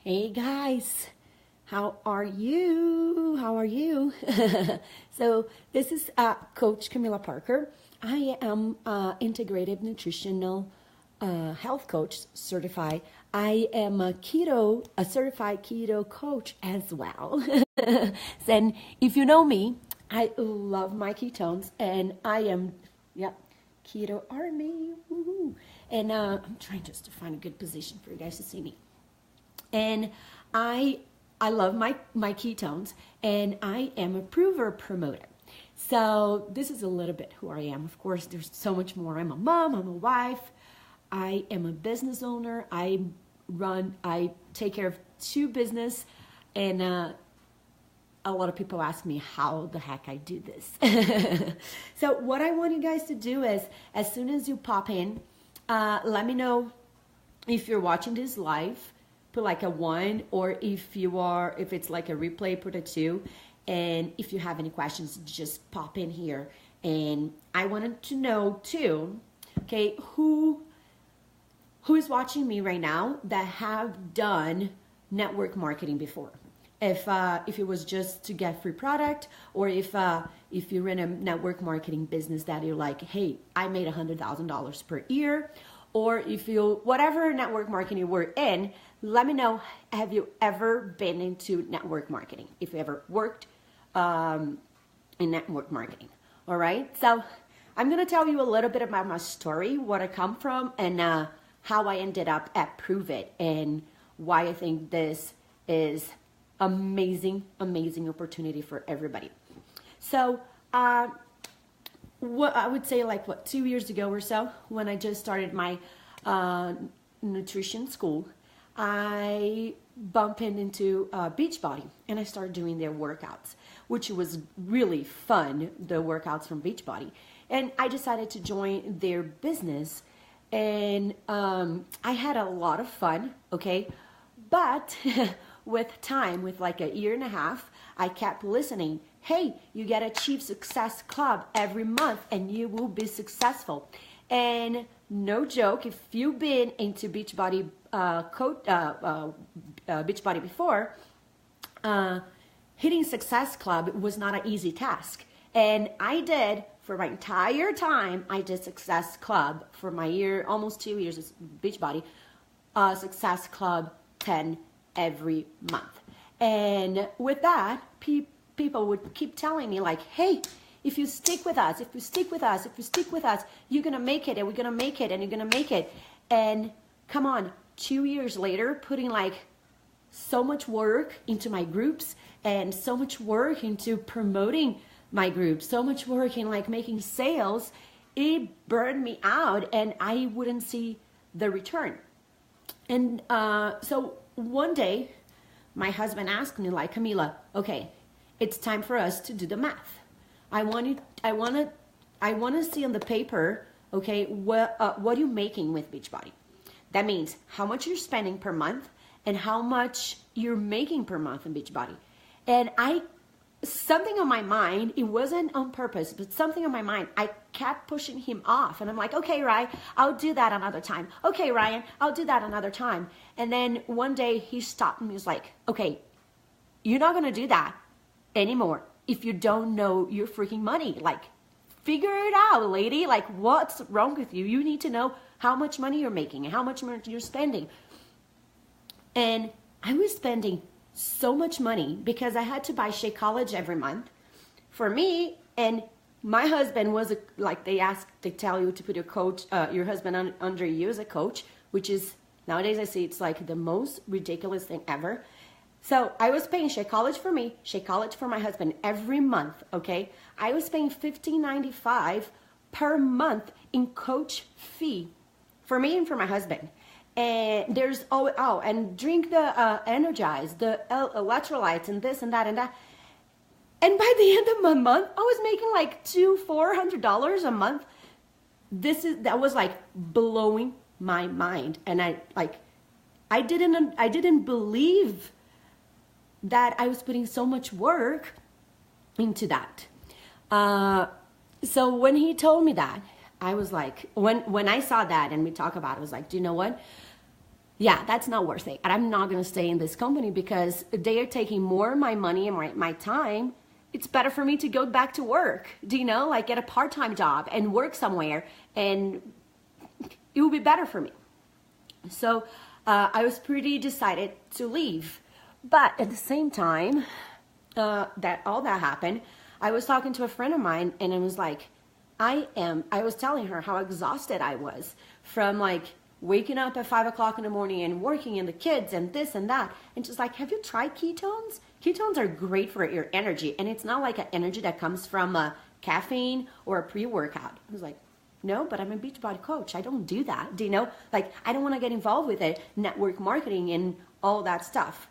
Hey guys, how are you? How are you? So this is Coach Camilla Parker. I am integrative nutritional health coach certified. I am a certified keto coach as well. And if you know me, I love my ketones, and I am, yep, keto army. Woo-hoo. And I'm trying just to find a good position for you guys to see me. And I love my ketones, and I am a prover promoter. So this is a little bit who I am. Of course, there's so much more. I'm a mom, I'm a wife, I am a business owner. I take care of two business, and a lot of people ask me how the heck I do this. So what I want you guys to do is, as soon as you pop in, let me know if you're watching this live. Put like a 1, or if it's like a replay, put a 2. And if you have any questions, just pop in here. And I wanted to know too, okay, who is watching me right now that have done network marketing before? If it was just to get free product, or if you're in a network marketing business that you're like, hey, I made $100,000 per year, or if you, whatever network marketing you were in, let me know, have you ever been into network marketing? If you ever worked in network marketing, all right? So I'm gonna tell you a little bit about my story, what I come from, and how I ended up at Pruvit, and why I think this is amazing opportunity for everybody. So what I would say, like 2 years ago or so, when I just started my nutrition school, I bumped into Beachbody, and I started doing their workouts, which was really fun, the workouts from Beachbody. And I decided to join their business, and I had a lot of fun, okay? But with time, with like a year and a half, I kept listening. Hey, you get a Chief Success Club every month and you will be successful. And no joke, if you've been into Beachbody Beachbody before, hitting Success Club was not an easy task. And I did, for my entire time, I did Success Club for my year, almost 2 years as Beachbody, Success Club 10 every month. And with that, people would keep telling me like, hey, if you stick with us, you're going to make it, and we're going to make it, and you're going to make it. And come on, 2 years later, putting like so much work into my groups, and so much work into promoting my groups, so much work in like making sales, it burned me out, and I wouldn't see the return. And so one day, my husband asked me like, Camila, okay, it's time for us to do the math. I want to see on the paper, okay, what are you making with Beachbody? That means how much you're spending per month and how much you're making per month in Beachbody. And something on my mind, it wasn't on purpose, but something on my mind, I kept pushing him off. And I'm like, okay, Ryan, I'll do that another time. Okay, Ryan, I'll do that another time. And then one day he stopped and he was like, okay, you're not going to do that anymore if you don't know your freaking money. Like, figure it out, lady. Like, what's wrong with you? You need to know how much money you're making and how much money you're spending. And I was spending so much money because I had to buy Shakeology every month for me, and my husband was like, they tell you to put your husband under you as a coach, which is nowadays I see it's like the most ridiculous thing ever. So I was paying Shakeology for me, Shakeology for my husband every month, okay? I was paying $15.95 per month in coach fee for me and for my husband. And there's, and drink the Energize, the electrolytes, and this and that and that. And by the end of my month, I was making like $400 a month. That was like blowing my mind. And I didn't believe that I was putting so much work into that. So when he told me that, I was like, when I saw that and we talk about it, I was like, do you know what? yeah, that's not worth it. And I'm not going to stay in this company because they are taking more of my money and my time. It's better for me to go back to work, do you know, like get a part-time job and work somewhere, and it would be better for me. So I was pretty decided to leave. But at the same time that all that happened, I was talking to a friend of mine, and I was like, I was telling her how exhausted I was from like waking up at 5 o'clock in the morning and working and the kids and this and that. And she's like, have you tried ketones? Ketones are great for your energy. And it's not like an energy that comes from caffeine or a pre-workout. I was like, no, but I'm a Beachbody coach. I don't do that. Do you know? Like, I don't want to get involved with it, network marketing and all that stuff.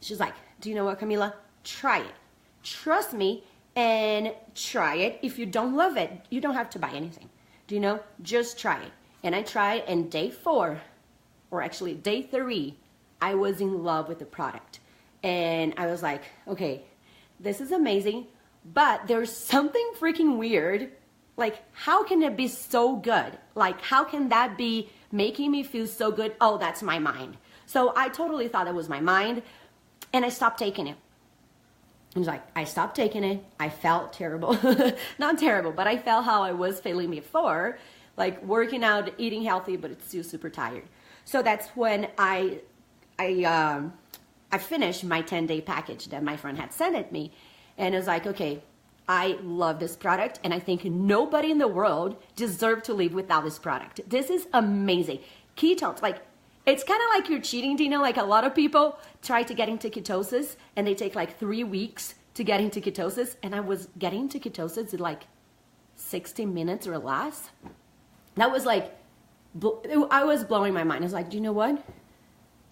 She's like, do you know what, Camila? Try it. Trust me and try it. If you don't love it, you don't have to buy anything. Do you know? Just try it. And I tried, and day 4, or actually day 3, I was in love with the product. And I was like, okay, this is amazing, but there's something freaking weird. Like, how can it be so good? Like, how can that be making me feel so good? Oh, that's my mind. So I totally thought it was my mind, and I stopped taking it. I was like, I stopped taking it. I felt terrible. Not terrible, but I felt how I was feeling before, like working out, eating healthy, but it's still super tired. So that's when I finished my 10-day package that my friend had sent at me. And I was like, okay, I love this product, and I think nobody in the world deserves to live without this product. This is amazing. Ketones, like, it's kind of like you're cheating, do you know? Like, a lot of people try to get into ketosis, and they take like 3 weeks to get into ketosis, and I was getting into ketosis in like 60 minutes or less. That was like, I was blowing my mind. I was like, do you know what?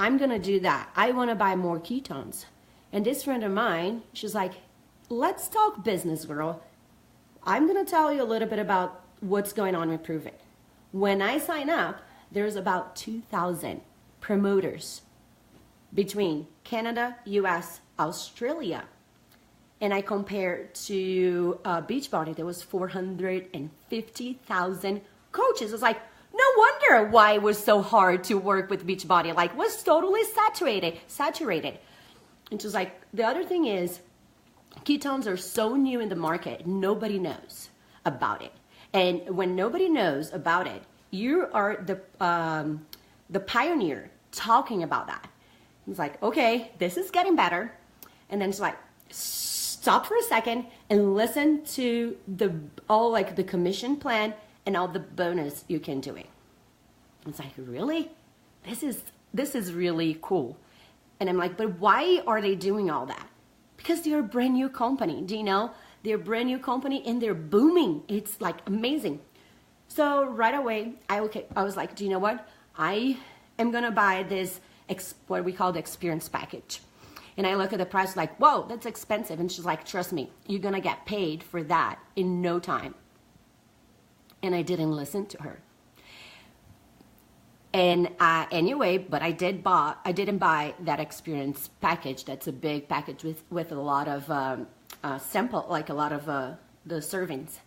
I'm going to do that. I want to buy more ketones. And this friend of mine, she's like, let's talk business, girl. I'm going to tell you a little bit about what's going on with Pruvit. When I sign up, there's about 2,000 promoters between Canada, US, Australia. And I compared to Beachbody, there was 450,000 coaches. It's like, no wonder why it was so hard to work with Beachbody. Like, was totally saturated. And she's like, the other thing is, ketones are so new in the market, nobody knows about it. And when nobody knows about it, you are the pioneer talking about that. It's like, okay, this is getting better. And then it's like, stop for a second and listen to all like the commission plan and all the bonus you can do it. It's like, really? This is really cool. And I'm like, but why are they doing all that? Because they're a brand new company, do you know? They're a brand new company and they're booming. It's like amazing. So right away, I was like, do you know what? I am gonna buy this, what we call the experience package. And I look at the price like, whoa, that's expensive. And she's like, trust me, you're gonna get paid for that in no time. And I didn't listen to her. And anyway, but I didn't buy that experience package. That's a big package with a lot of sample, like a lot of the servings.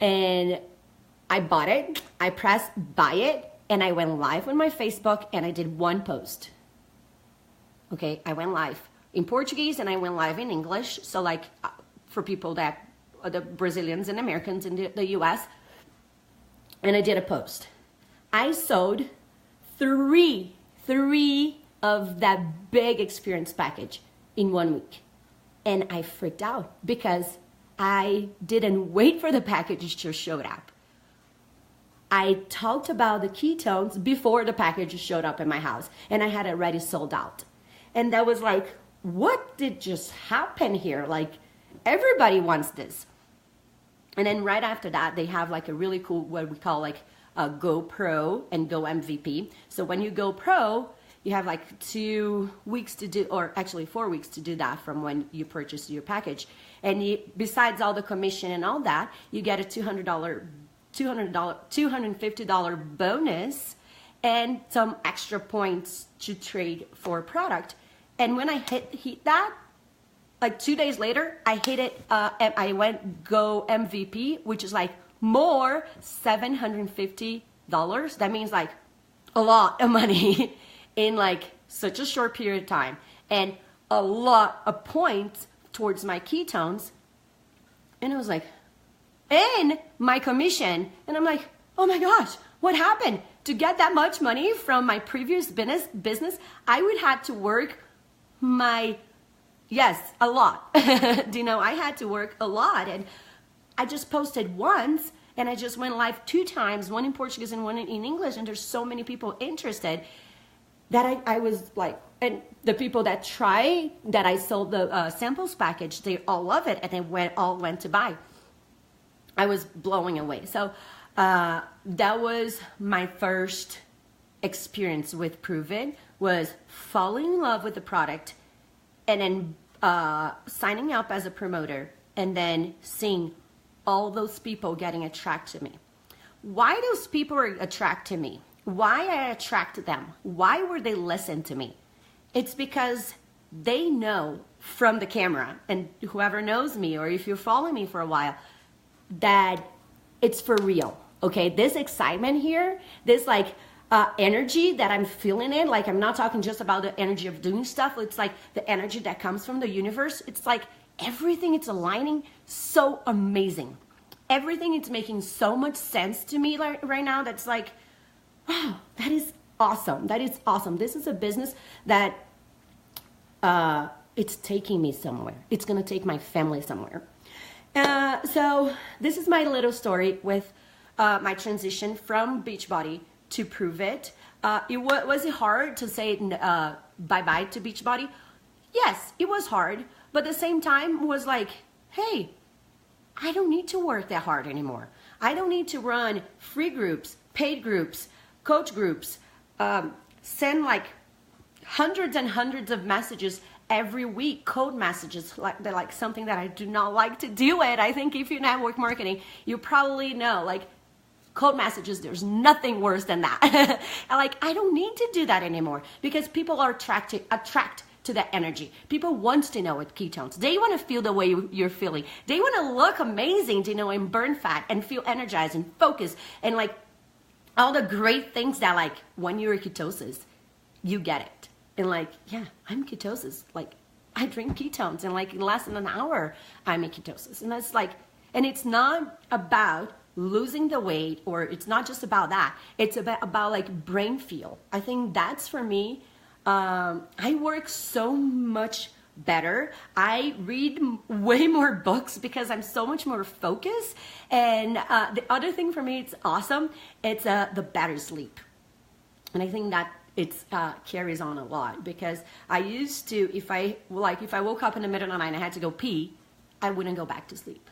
And I bought it. I pressed buy it, and I went live on my Facebook, and I did one post. Okay, I went live in Portuguese, and I went live in English. So like for people that are the Brazilians and Americans in the US, and I did a post. I sold three of that big experience package in 1 week. And I freaked out because I didn't wait for the package to show up. I talked about the ketones before the package showed up in my house, and I had it already sold out. And that was like, what did just happen here? Like, everybody wants this. And then right after that, they have like a really cool, what we call like a Go Pro and Go MVP. So when you go pro, you have like 2 weeks to do, or actually 4 weeks to do that from when you purchase your package. And besides all the commission and all that, you get a $250 bonus and some extra points to trade for a product. And when I hit that, like 2 days later, I hit it, and I went Go MVP, which is like more $750. That means like a lot of money in like such a short period of time, and a lot of points towards my ketones. And I was like, and my commission. And I'm like, oh my gosh, what happened? To get that much money from my previous business, I would have to work a lot. I had to work a lot. And I just posted once, and I just went live 2 times, one in Portuguese and one in English. And there's so many people interested that I was like, and the people that try, that I sold the samples package, they all love it. And they all went to buy. I was blowing away. So that was my first experience with Pruvit, was falling in love with the product, and then signing up as a promoter, and then seeing all those people getting attracted to me. Why those people were attracted to me? Why I attracted them? Why were they listening to me? It's because they know from the camera, and whoever knows me, or if you're following me for a while, that it's for real. Okay, this excitement here, this like energy that I'm feeling in, like I'm not talking just about the energy of doing stuff. It's like the energy that comes from the universe. It's like everything, it's aligning so amazing. Everything, it's making so much sense to me right now. That's like, wow, that is awesome. That is awesome. This is a business that it's taking me somewhere. It's going to take my family somewhere. So this is my little story with my transition from Beachbody to Pruvit. Was it hard to say bye-bye to Beachbody? Yes, it was hard. But at the same time, it was like, hey, I don't need to work that hard anymore. I don't need to run free groups, paid groups, coach groups, send like hundreds and hundreds of messages every week, code messages. They're like something that I do not like to do it. I think if you network marketing, you probably know, like, code messages, there's nothing worse than that. And like, I don't need to do that anymore, because people are attract to that energy. People want to know what ketones. They want to feel the way you're feeling. They want to look amazing, and burn fat and feel energized and focused, and like all the great things that, like, when you're in ketosis, you get it. And like, yeah, I'm ketosis. Like, I drink ketones, and like in less than an hour, I'm in ketosis. And that's like, and it's not about losing the weight, or it's not just about that. It's about like brain feel. I think that's for me. I work so much better. I read way more books because I'm so much more focused. And the other thing for me, it's awesome. It's the better sleep. And I think that it's carries on a lot, because I used to, if I woke up in the middle of the night and I had to go pee, I wouldn't go back to sleep.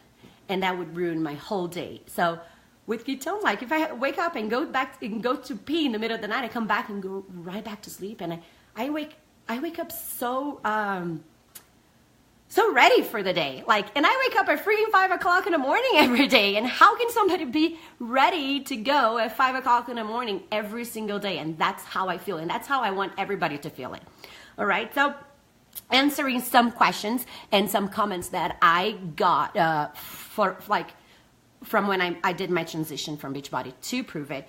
And that would ruin my whole day. So with ketones, like if I wake up and go to pee in the middle of the night, I come back and go right back to sleep. And I wake up so ready for the day. Like, and I wake up at freaking 5 o'clock in the morning every day. And how can somebody be ready to go at 5 o'clock in the morning every single day? And that's how I feel. And that's how I want everybody to feel it. All right. So answering some questions and some comments that I got from when I did my transition from Beachbody to Pruvit.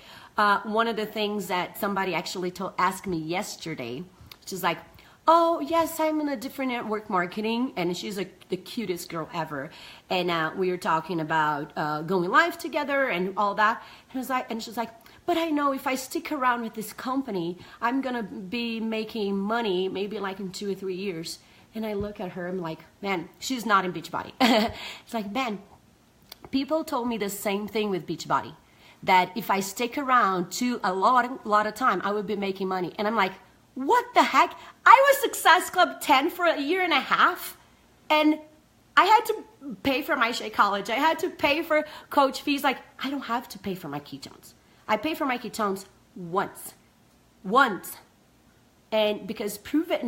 One of the things that somebody actually asked me yesterday, she's like, oh, yes, I'm in a different network marketing. And she's like the cutest girl ever. And we were talking about going live together and all that. And she's like, but I know if I stick around with this company, I'm going to be making money maybe like in 2 or 3 years. And I look at her, I'm like, man, she's not in Beachbody. It's like, man, people told me the same thing with Beachbody, that if I stick around to a lot of time, I would be making money. And I'm like, what the heck? I was Success Club 10 for a year and a half, and I had to pay for my Shakeology. I had to pay for coach fees. Like, I don't have to pay for my ketones. I pay for my ketones once. And because Pruvit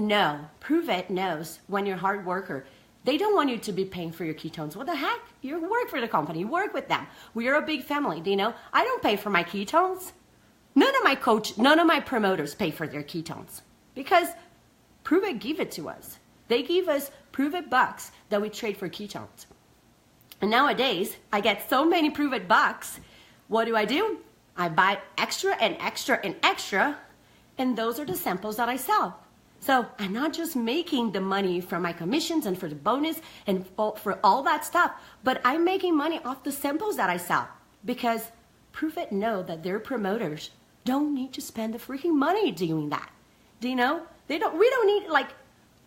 knows when you're a hard worker, they don't want you to be paying for your ketones. What the heck? You work for the company. You work with them. We are a big family. Do you know? I don't pay for my ketones. None of my promoters pay for their ketones, because Pruvit give it to us. They give us Pruvit bucks that we trade for ketones. And nowadays, I get so many Pruvit bucks. What do? I buy extra and extra and extra, and those are the samples that I sell. So I'm not just making the money from my commissions and for the bonus and for all that stuff, but I'm making money off the samples that I sell, because Pruvit know that their promoters don't need to spend the freaking money doing that. Do you know? We don't need, like,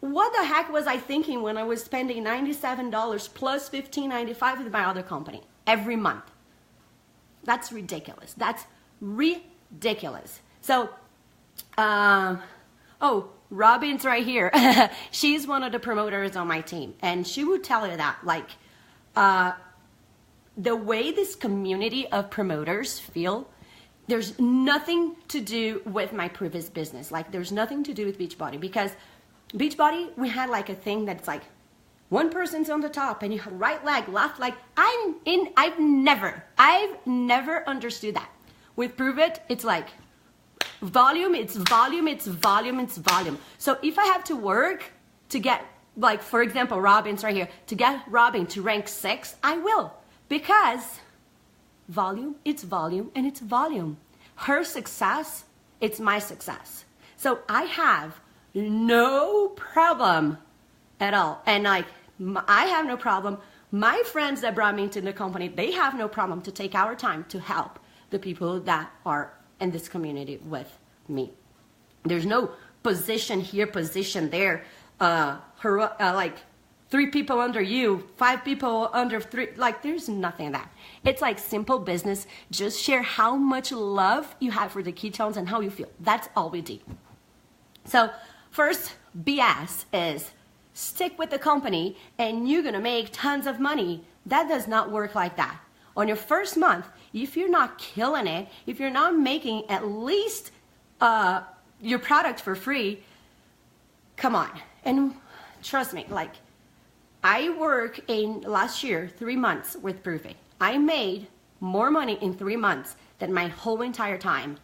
what the heck was I thinking when I was spending $97 plus $15.95 with my other company every month? That's ridiculous. That's ridiculous. So, Robin's right here. She's one of the promoters on my team, and she would tell you that, like, the way this community of promoters feel, there's nothing to do with my previous business. Like, there's nothing to do with Beachbody, because Beachbody, we had like a thing that's like, one person's on the top and you have right leg, left leg. I've never understood that. With Pruvit, it's like volume, it's volume, it's volume, it's volume. So if I have to work to get, like, for example, Robin's right here, to get Robin to rank 6, I will, because volume, it's volume, and it's volume. Her success, it's my success. So I have no problem at all. And like, I have no problem. My friends that brought me into the company, they have no problem to take our time to help the people that are in this community with me. There's no position here, position there, like 3 people under you, 5 people under 3, like, there's nothing of that. It's like simple business. Just share how much love you have for the ketones and how you feel. That's all we do. So first BS is stick with the company and you're gonna make tons of money. That does not work like that. On your first month, if you're not killing it, if you're not making at least your product for free, come on. And trust me, like, I work in last year 3 months with Pruvit. I made more money in 3 months than my whole entire time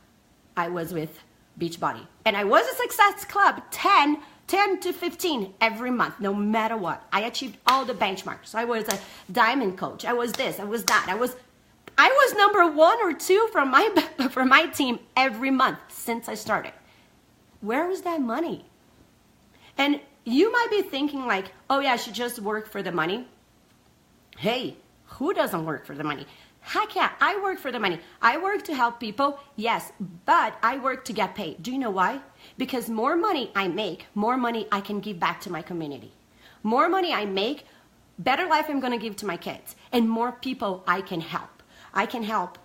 I was with Beachbody. And I was a Success Club 10 to 15 every month, no matter what. I achieved all the benchmarks. I was a diamond coach. I was this, I was that. I was number 1 or 2 from my team every month since I started. Where was that money? And you might be thinking like, oh yeah, I should just work for the money. Hey, who doesn't work for the money? Heck yeah, I work for the money. I work to help people, yes, but I work to get paid. Do you know why? Because more money I make, more money I can give back to my community. More money I make, better life I'm gonna give to my kids, and more people I can help. I can help.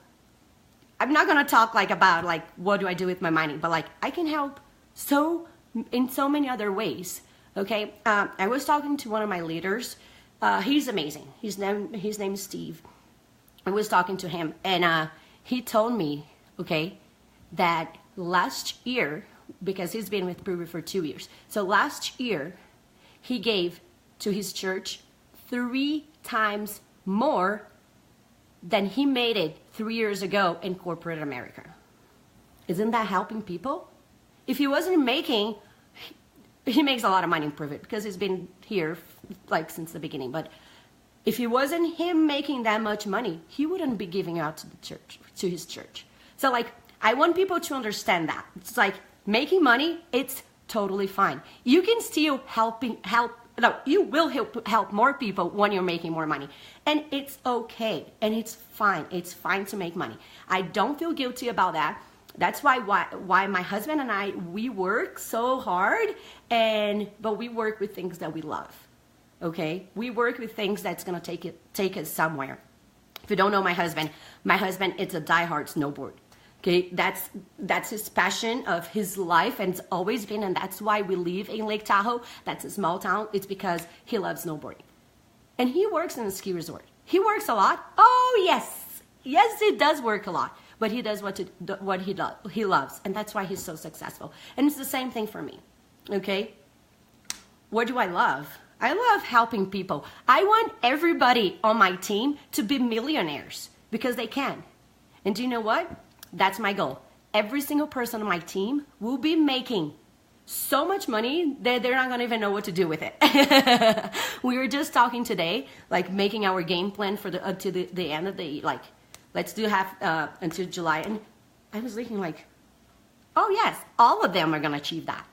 I'm not gonna talk like about like what do I do with my money, but like I can help in so many other ways. Okay, I was talking to one of my leaders. He's amazing. His name is Steve. I was talking to him, and he told me, okay, that last year, because he's been with Pruvit for 2 years, so last year he gave to his church 3 times more than he made it 3 years ago in corporate America. Isn't that helping people? If he wasn't making, he makes a lot of money in Pruvit because he's been here like since the beginning, but if it wasn't him making that much money, he wouldn't be giving out to the church, to his church. So like, I want people to understand that. It's like making money, it's totally fine. You can still you will help more people when you're making more money. And it's okay, and it's fine. It's fine to make money. I don't feel guilty about that. That's why my husband and I, we work so hard, but we work with things that we love. Okay, we work with things that's gonna take us somewhere. If you don't know my husband is a diehard snowboard. Okay, that's his passion of his life, and it's always been, and that's why we live in Lake Tahoe. That's a small town. It's because he loves snowboarding, and he works in a ski resort. He works a lot. Oh yes, he does work a lot, but he does what he loves, and that's why he's so successful. And it's the same thing for me. Okay, what do I love? I love helping people. I want everybody on my team to be millionaires because they can. And do you know what? That's my goal. Every single person on my team will be making so much money that they're not going to even know what to do with it. We were just talking today, like making our game plan for to the end of the, like, let's do half until July. And I was thinking like, oh yes, all of them are going to achieve that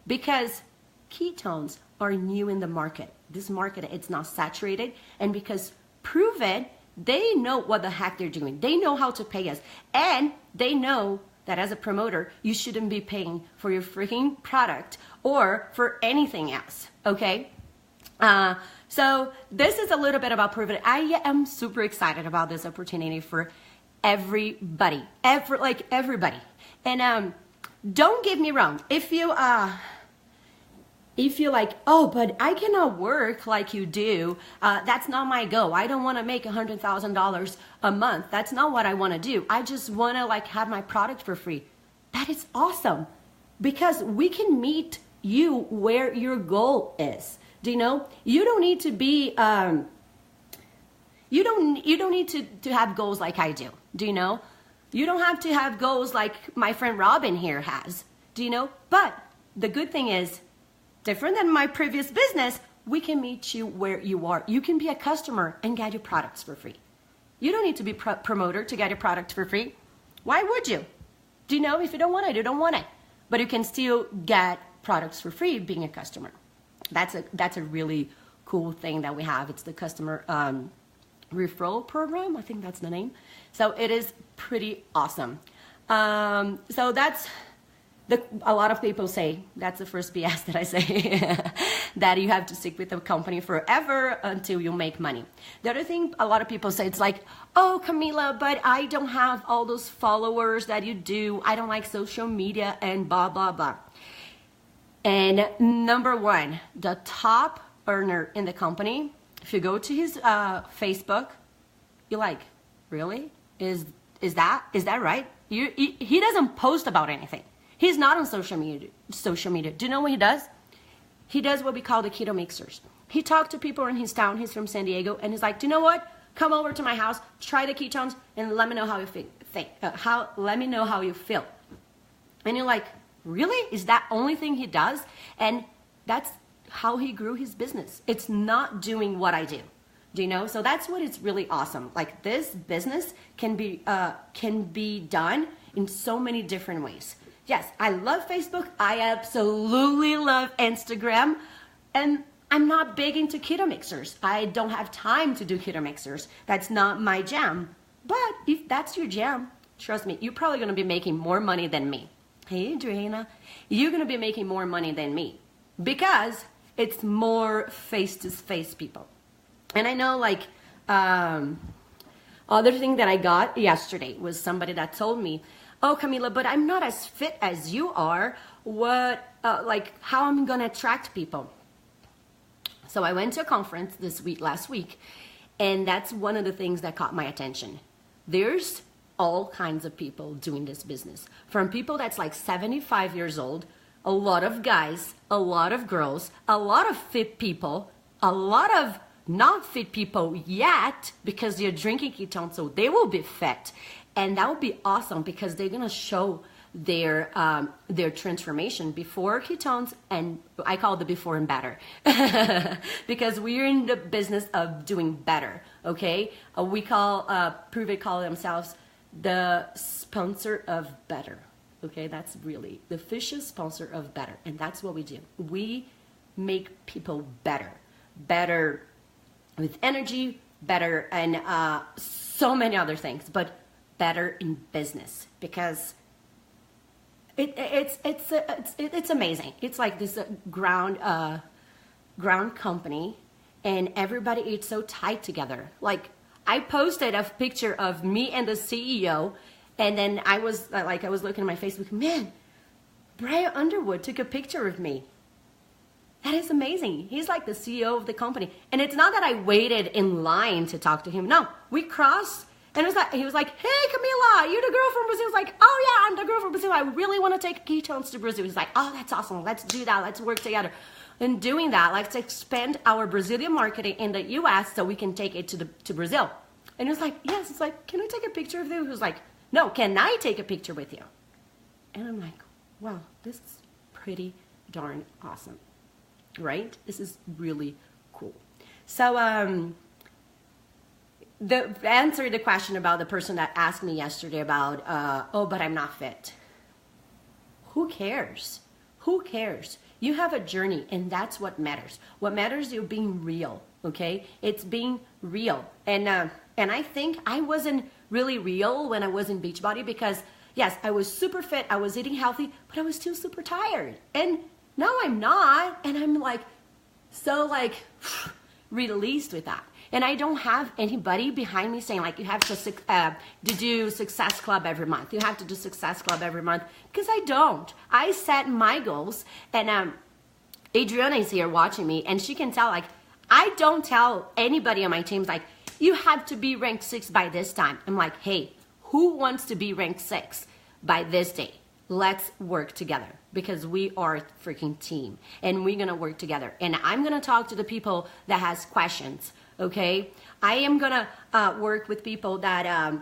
because ketones are new in the market. This market, it's not saturated. And because Pruvit, they know what the heck they're doing. They know how to pay us. And they know that as a promoter, you shouldn't be paying for your freaking product or for anything else, okay? So this is a little bit about Pruvit. I am super excited about this opportunity for everybody, everybody. And don't get me wrong. If you like, oh, but I cannot work like you do, that's not my goal. I don't want to make $100,000 a month. That's not what I want to do. I just want to like have my product for free. That is awesome because we can meet you where your goal is. Do you know? You don't need to be, you don't need to have goals like I do. Do you know? You don't have to have goals like my friend Robin here has. Do you know? But the good thing is, different than my previous business, we can meet you where you are. You can be a customer and get your products for free. You don't need to be promoter to get your product for free. Why would you? Do you know? If you don't want it, you don't want it. But you can still get products for free being a customer. That's a really cool thing that we have. It's the customer referral program. I think that's the name. So it is pretty awesome. So that's a lot of people say, that's the first BS that I say, that you have to stick with the company forever until you make money. The other thing a lot of people say, it's like, oh, Camila, but I don't have all those followers that you do. I don't like social media and blah, blah, blah. And number one, the top earner in the company, if you go to his Facebook, you're like, really? Is that right? He doesn't post about anything. He's not on social media. Do you know what he does? He does what we call the keto mixers. He talked to people in his town. He's from San Diego, and he's like, do you know what? Come over to my house, try the ketones, and let me know how you let me know how you feel. And you're like, really? Is that only thing he does? And that's how he grew his business. It's not doing what I do. Do you know? So that's what is really awesome. Like this business can be done in so many different ways. Yes, I love Facebook. I absolutely love Instagram. And I'm not big into keto mixers. I don't have time to do keto mixers. That's not my jam. But if that's your jam, trust me, you're probably going to be making more money than me. Hey, Adriana, you're going to be making more money than me because it's more face-to-face people. And I know like other thing that I got yesterday was somebody that told me, oh, Camila, but I'm not as fit as you are. What, how I'm going to attract people? So I went to a conference last week, and that's one of the things that caught my attention. There's all kinds of people doing this business. From people that's like 75 years old, a lot of guys, a lot of girls, a lot of fit people, a lot of not fit people yet because they're drinking ketones, so they will be fit. And that would be awesome because they're gonna show their transformation before ketones, and I call it the before and better because we're in the business of doing better. Okay, we call Pruvit call themselves the sponsor of better. Okay, that's really the official sponsor of better, and that's what we do. We make people better with energy, better, and so many other things, but better in business because it's amazing. It's like this ground company, and everybody is so tight together. Like I posted a picture of me and the CEO, and then I was looking at my Facebook. Man, Brian Underwood took a picture of me. That is amazing. He's like the CEO of the company, and it's not that I waited in line to talk to him. No, we crossed. And he was like, hey, Camila, you the girl from Brazil? I was like, oh, yeah, I'm the girl from Brazil. I really want to take ketones to Brazil. He's like, oh, that's awesome. Let's do that. Let's work together. And doing that, let's expand our Brazilian marketing in the U.S. so we can take it to Brazil. And he was like, yes. It's like, can I take a picture of you? He was like, no, can I take a picture with you? And I'm like, wow, this is pretty darn awesome, right? This is really cool. So, the answer the question about the person that asked me yesterday about, oh, but I'm not fit. Who cares? Who cares? You have a journey, and that's what matters. What matters is you being real, okay? It's being real. And I think I wasn't really real when I was in Beachbody because, yes, I was super fit, I was eating healthy, but I was still super tired. And now I'm not, and I'm like, so like released with that. And I don't have anybody behind me saying like, you have to do Success Club every month. You have to do Success Club every month, because I don't. I set my goals, and Adriana is here watching me, and she can tell, like, I don't tell anybody on my team, like, you have to be ranked 6 by this time. I'm like, hey, who wants to be ranked 6 by this day? Let's work together, because we are a freaking team, and we're gonna work together. And I'm gonna talk to the people that has questions, okay? I am gonna work with people that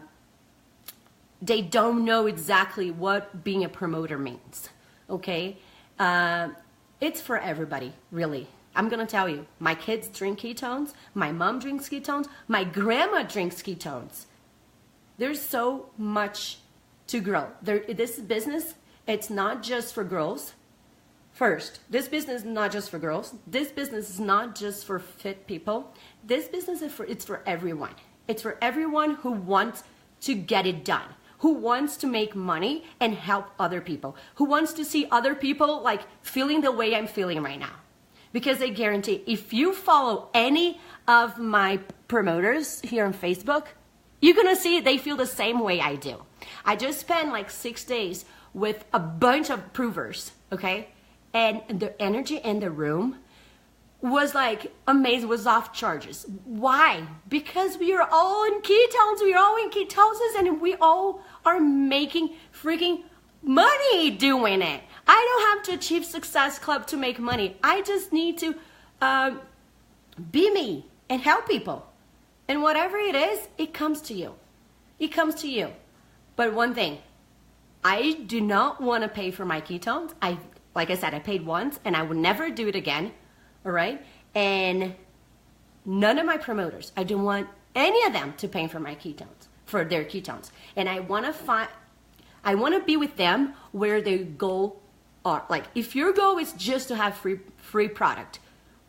they don't know exactly what being a promoter means, okay? It's for everybody, really. I'm gonna tell you, my kids drink ketones, my mom drinks ketones, my grandma drinks ketones. There's so much to grow. This business, it's not just for girls. First, this business is not just for girls. This business is not just for fit people. This business it's for everyone. It's for everyone who wants to get it done, who wants to make money and help other people, who wants to see other people like feeling the way I'm feeling right now. Because I guarantee, if you follow any of my promoters here on Facebook, you're gonna see they feel the same way I do. I just spent like 6 days with a bunch of provers, okay? And the energy in the room was like amazing, was off charges. Why? Because we are all in ketones, we are all in ketosis, and we all are making freaking money doing it. I don't have to achieve Success Club to make money. I just need to be me and help people. And whatever it is, it comes to you. It comes to you. But one thing, I do not want to pay for my ketones. Like I said, I paid once and I would never do it again. All right. And none of my promoters, I don't want any of them to pay for my ketones, for their ketones. And I want to be with them where their goal are. Like, if your goal is just to have free product,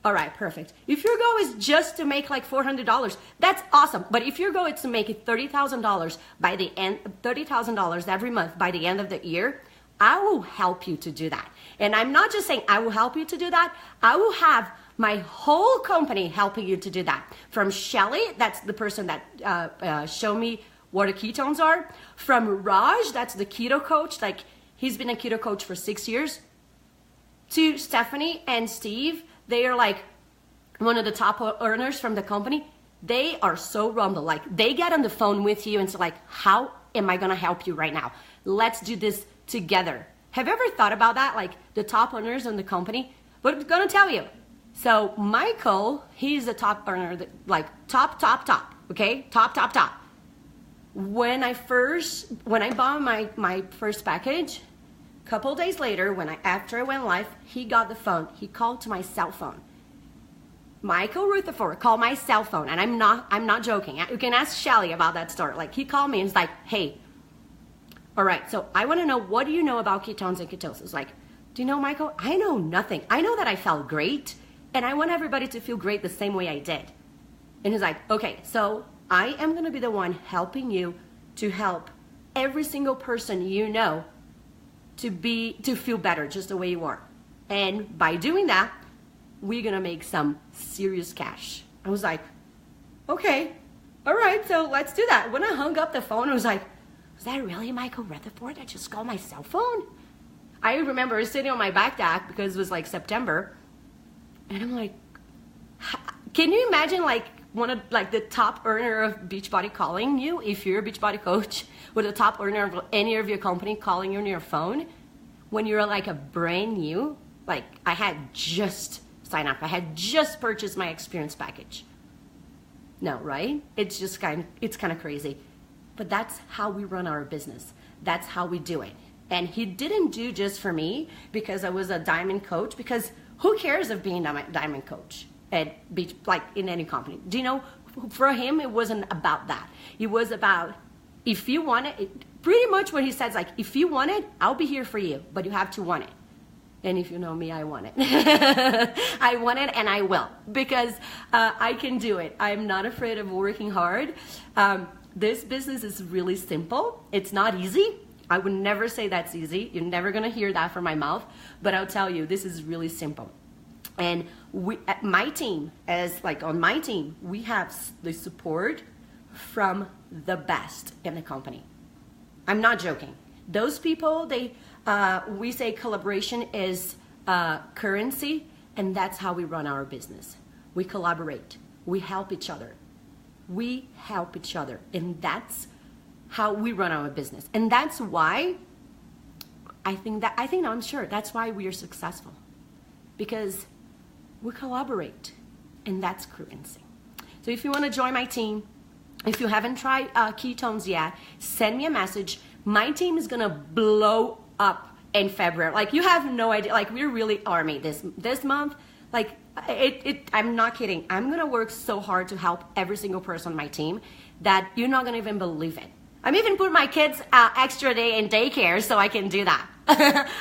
all right, perfect. If your goal is just to make like $400, that's awesome. But if your goal is to make it $30,000 by the end, $30,000 every month by the end of the year, I will help you to do that. And I'm not just saying I will help you to do that. I will have my whole company helping you to do that. From Shelly, that's the person that showed me what the ketones are. From Raj, that's the keto coach. Like, he's been a keto coach for 6 years. To Stephanie and Steve, they are like one of the top earners from the company. They are so rumble. Like, they get on the phone with you and say, like, how am I gonna help you right now? Let's do this together. Have you ever thought about that? Like, the top earners in the company? But I'm gonna tell you. So Michael, he's the top earner, like top, okay? Top. When I bought my first package, a couple days later, after I went live, he got the phone. He called to my cell phone. Michael Rutherford called my cell phone, and I'm not joking. You can ask Shelly about that story. Like, he called me and was like, hey, all right, so I want to know, what do you know about ketones and ketosis? Like, do you know, Michael? I know nothing. I know that I felt great, and I want everybody to feel great the same way I did. And he's like, okay, so I am going to be the one helping you to help every single person you know to feel better just the way you are. And by doing that, we're going to make some serious cash. I was like, okay, all right, so let's do that. When I hung up the phone, I was like, was that really Michael Rutherford that just called my cell phone? I remember sitting on my back deck because it was like September, and I'm like, can you imagine like one of like the top earner of Beachbody calling you, if you're a Beachbody coach, with the top earner of any of your company calling you on your phone when you're like a brand new, like I had just signed up, I had just purchased my experience package. No, right? It's just kind of crazy. But that's how we run our business. That's how we do it. And he didn't do just for me because I was a diamond coach, because who cares of being a diamond coach at like in any company? Do you know for him, it wasn't about that. It was about, if you want it, pretty much what he said is like, if you want it, I'll be here for you, but you have to want it. And if you know me, I want it. I want it and I will, because I can do it. I'm not afraid of working hard. This business is really simple. It's not easy. I would never say that's easy. You're never gonna hear that from my mouth, but I'll tell you, this is really simple. And at my team, on my team, we have the support from the best in the company. I'm not joking. Those people, we say collaboration is currency, and that's how we run our business. We collaborate. We help each other. We help each other, and that's how we run our business. And that's why I'm sure that's why we are successful, because we collaborate, and that's currency. So if you want to join my team, if you haven't tried ketones yet, send me a message. My team is gonna blow up in February. Like, you have no idea. Like, we're really army this month. Like, I'm not kidding. I'm gonna work so hard to help every single person on my team that you're not gonna even believe it. I'm even putting my kids extra day in daycare so I can do that.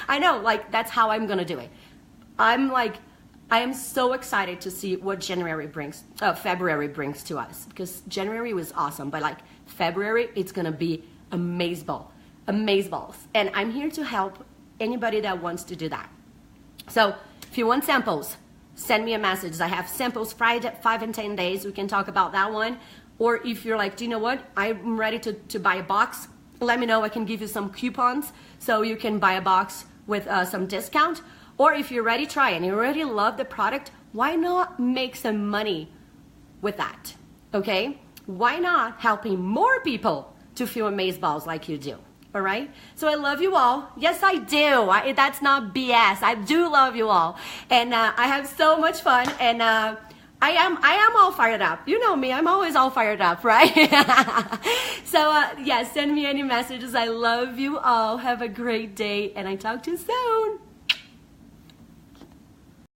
I know, like, that's how I'm gonna do it. I am so excited to see what February brings to us, because January was awesome, but like February, it's gonna be amazeballs. And I'm here to help anybody that wants to do that. So if you want samples, send me a message. I have samples 5 and 10 days. We can talk about that one. Or if you're like, do you know what? I'm ready to buy a box. Let me know. I can give you some coupons so you can buy a box with some discount. Or if you're ready, try it and you already love the product, why not make some money with that? Okay? Why not helping more people to feel amazeballs like you do? All right? So I love you all. Yes, I do. That's not BS. I do love you all. And I have so much fun. And I am all fired up. You know me. I'm always all fired up, right? So, yeah, send me any messages. I love you all. Have a great day. And I talk to you soon.